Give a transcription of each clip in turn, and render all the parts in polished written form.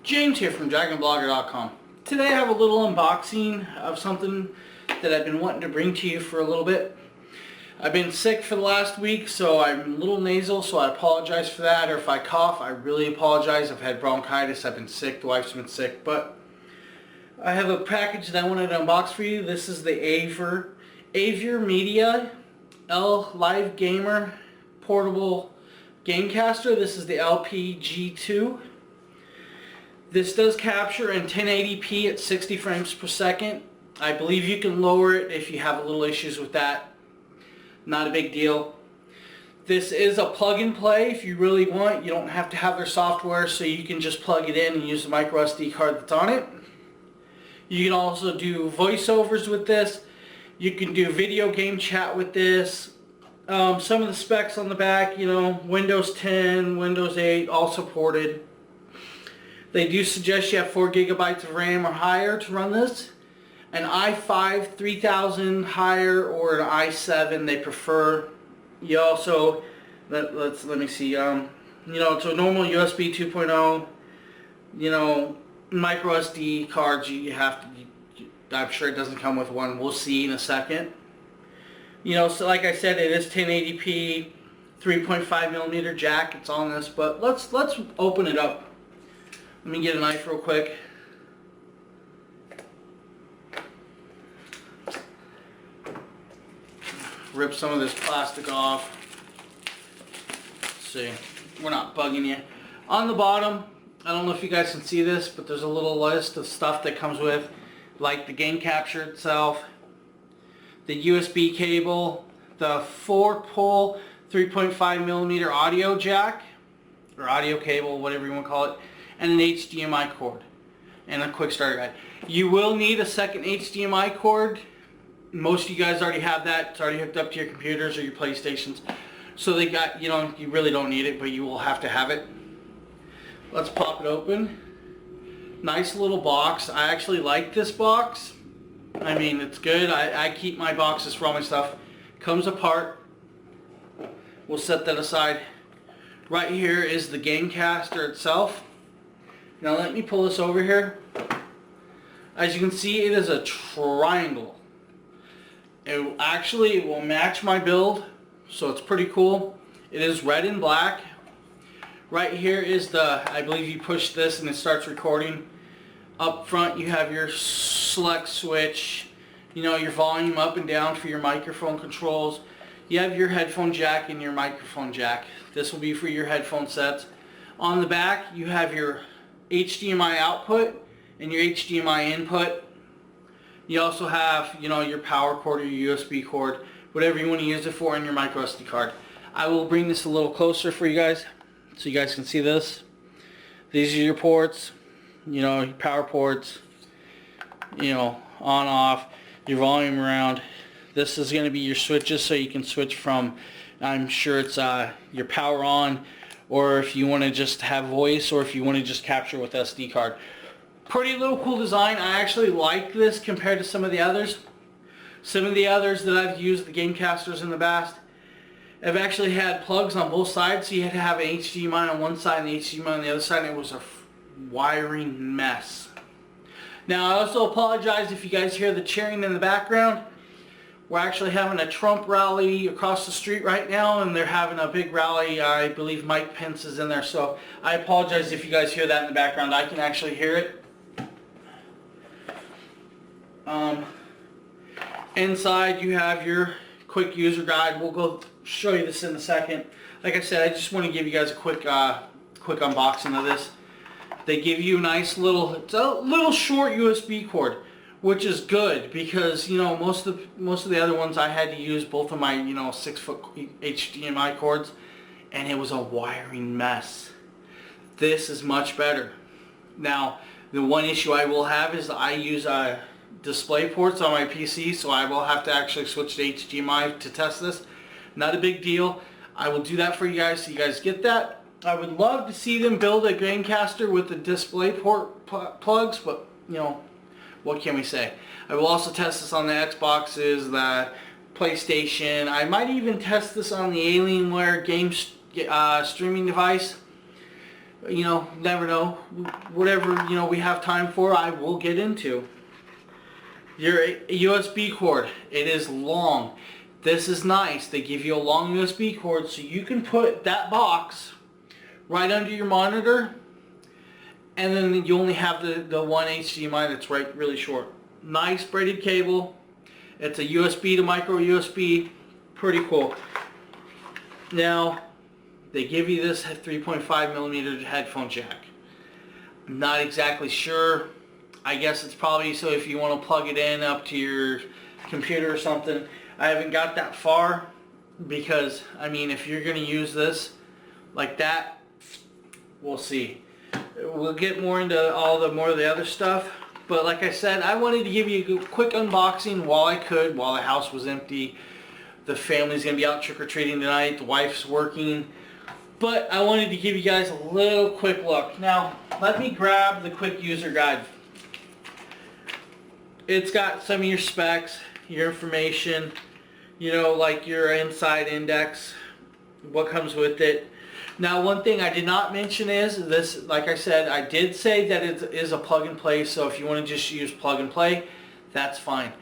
James here from DragonBlogger.com. Today I have a little unboxing of something that I've been wanting to bring to you for a little bit. I've been sick for the last week, so I'm a little nasal, so I apologize for that. Or if I cough, I really apologize. I've had bronchitis, I've been sick, the wife's been sick. But I have a package that I wanted to unbox for you. This is the Avermedia L Live Gamer Portable Gamecaster. This is the LPG2. This does capture in 1080p at 60 frames per second. I believe you can lower it if you have a little issues with that. Not a big deal. This is a plug and play if you really want. You don't have to have their software, so you can just plug it in and use the micro SD card that's on it. You can also do voiceovers with this. You can do video game chat with this. Some of the specs on the back, Windows 10, Windows 8, all supported. They do suggest you have 4 gigabytes of RAM or higher to run this. An i5 3000 higher or an i7 they prefer. You also, let me see, it's a normal USB 2.0, micro SD cards you have to, I'm sure it doesn't come with one. We'll see in a second. So like I said, it is 1080p, 3.5mm jack. It's on this, but let's open it up. Let me get a knife real quick. Rip some of this plastic off. Let's see, we're not bugging you. On the bottom, I don't know if you guys can see this, but there's a little list of stuff that comes with, like the game capture itself, the USB cable, the 4-pole 3.5mm audio jack, or audio cable, whatever you want to call it, and an HDMI cord, and a quick starter guide. You will need a second HDMI cord. Most of you guys already have that. It's already hooked up to your computers or your PlayStations. So they got, you really don't need it, but you will have to have it. Let's pop it open. Nice little box. I actually like this box. I mean, it's good. I keep my boxes for all my stuff. Comes apart. We'll set that aside. Right here is the Gamecaster itself. Now let me pull this over here. As you can see, it is a triangle. It will match my build, so it's pretty cool. It is red and black. Right here is I believe you push this and it starts recording. Up front you have your select switch, your volume up and down for your microphone controls. You have your headphone jack and your microphone jack. This will be for your headphone sets. On the back you have your HDMI output and your HDMI input. You also have, your power cord or your USB cord, whatever you want to use it for, and your micro SD card. I will bring this a little closer for you guys so you guys can see this. These are your ports, your power ports, on, off, your volume around. This is going to be your switches, so you can switch from, I'm sure it's your power on, or if you want to just have voice, or if you want to just capture with SD card. Pretty little cool design. I actually like this compared to some of the others. Some of the others that I've used, the Gamecasters in the past, have actually had plugs on both sides, so you had to have an HDMI on one side and HDMI on the other side, and it was a wiring mess. Now I also apologize if you guys hear the cheering in the background. We're actually having a Trump rally across the street right now, and they're having a big rally. I believe Mike Pence is in there, so I apologize if you guys hear that in the background. I can actually hear it. Inside you have your quick user guide. We'll go show you this in a second. Like I said, I just want to give you guys a quick unboxing of this. They give you a nice little, it's a little short USB cord, which is good because most of the other ones I had to use both of my 6-foot HDMI cords, and it was a wiring mess. This is much better. Now the one issue I will have is I use display ports on my PC, so I will have to actually switch to HDMI to test this. Not a big deal. I will do that for you guys so you guys get that. I would love to see them build a Gamecaster with the display port plugs, but what can we say? I will also test this on the Xboxes, the PlayStation. I might even test this on the Alienware game streaming device. you know, never know. Whatever, you know, we have time for, I will get into. Your USB cord, it is long. This is nice. They give you a long USB cord so you can put that box right under your monitor, and then you only have the one HDMI that's really short. Nice braided cable. It's a USB to micro USB. Pretty cool. Now, they give you this 3.5 millimeter headphone jack. I'm not exactly sure. I guess it's probably so if you want to plug it in up to your computer or something. I haven't got that far because, I mean, if you're going to use this like that, we'll see. We'll get more into more of the other stuff. But like I said, I wanted to give you a quick unboxing while I could, while the house was empty. The family's going to be out trick-or-treating tonight. The wife's working. But I wanted to give you guys a little quick look. Now, let me grab the quick user guide. It's got some of your specs, your information, you know, like your inside index, what comes with it. Now, one thing I did not mention is this, like I said, I did say that it is a plug and play, so if you want to just use plug and play, that's fine.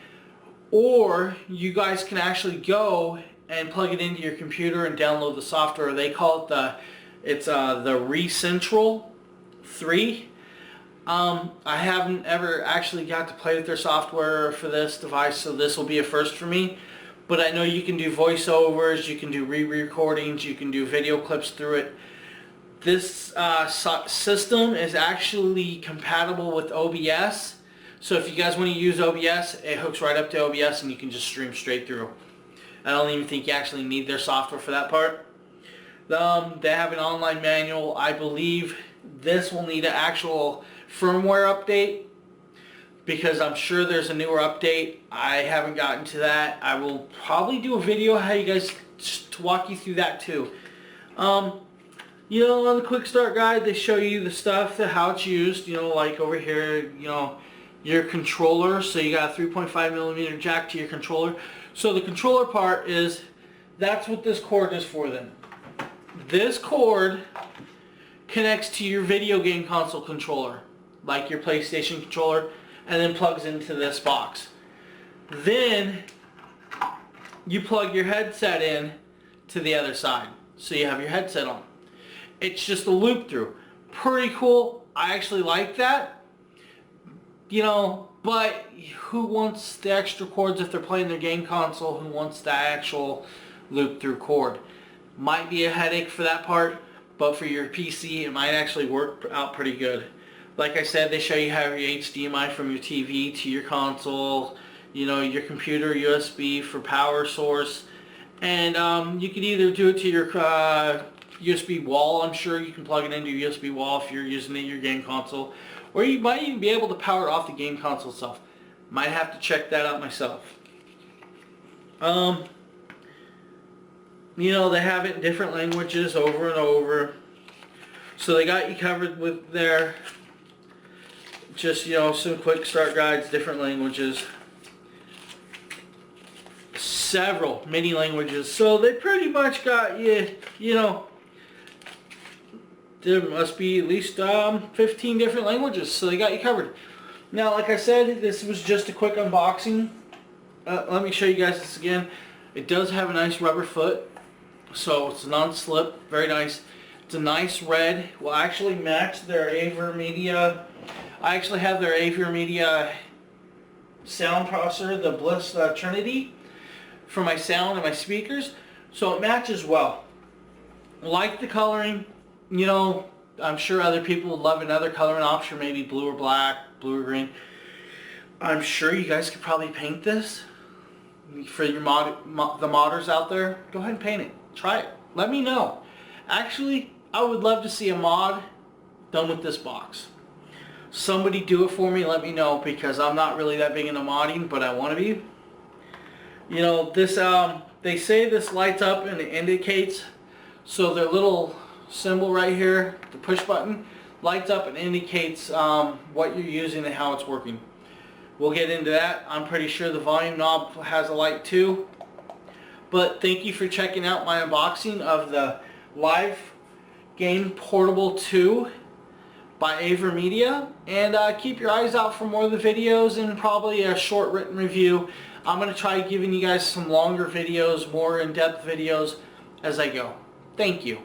Or you guys can actually go and plug it into your computer and download the software. They call it the ReCentral 3. I haven't ever actually got to play with their software for this device, so this will be a first for me. But I know you can do voiceovers, you can do re-recordings, you can do video clips through it. This system is actually compatible with OBS. So if you guys want to use OBS, it hooks right up to OBS and you can just stream straight through. I don't even think you actually need their software for that part. They have an online manual. I believe this will need an actual firmware update, because I'm sure there's a newer update. I haven't gotten to that. I will probably do a video how you guys to walk you through that too. You know, on the quick start guide, they show you the stuff, how it's used. You know, like over here, you know, your controller. So you got a 3.5 millimeter jack to your controller. So the controller part is, that's what this cord is for then. This cord connects to your video game console controller, like your PlayStation controller, and then plugs into this box. Then you plug your headset in to the other side, so you have your headset on. It's just a loop through. Pretty cool. I actually like that. You know, but who wants the extra cords if they're playing their game console? Who wants the actual loop through cord? Might be a headache for that part, but for your PC it might actually work out pretty good. Like I said, they show you how your HDMI from your TV to your console, you know, your computer USB for power source, and you could either do it to your USB wall. I'm sure you can plug it into your USB wall if you're using it in your game console, or you might even be able to power it off the game console itself. Might have to check that out myself. You know, they have it in different languages over and over, so they got you covered with their just, you know, some quick start guides, different languages, many languages. So they pretty much got you, you know, there must be at least 15 different languages, so they got you covered. Now, like I said, this was just a quick unboxing. Let me show you guys this again. It does have a nice rubber foot, so it's non-slip, very nice. It's a nice red, will actually match their Avermedia. I actually have their Avermedia sound processor, the Bliss Trinity, for my sound and my speakers, so it matches well. I like the coloring. You know, I'm sure other people would love another coloring option, maybe blue or black, blue or green. I'm sure you guys could probably paint this. For your the modders out there, go ahead and paint it. Try it. Let me know. Actually, I would love to see a mod done with this box. Somebody do it for me, let me know, because I'm not really that big into modding, but I want to be. You know, this they say this lights up and it indicates, so their little symbol right here, the push button, lights up and indicates what you're using and how it's working. We'll get into that. I'm pretty sure the volume knob has a light too. But thank you for checking out my unboxing of the live Game Portable 2 by Avermedia, and keep your eyes out for more of the videos and probably a short written review. I'm going to try giving you guys some longer videos, more in-depth videos as I go. Thank you.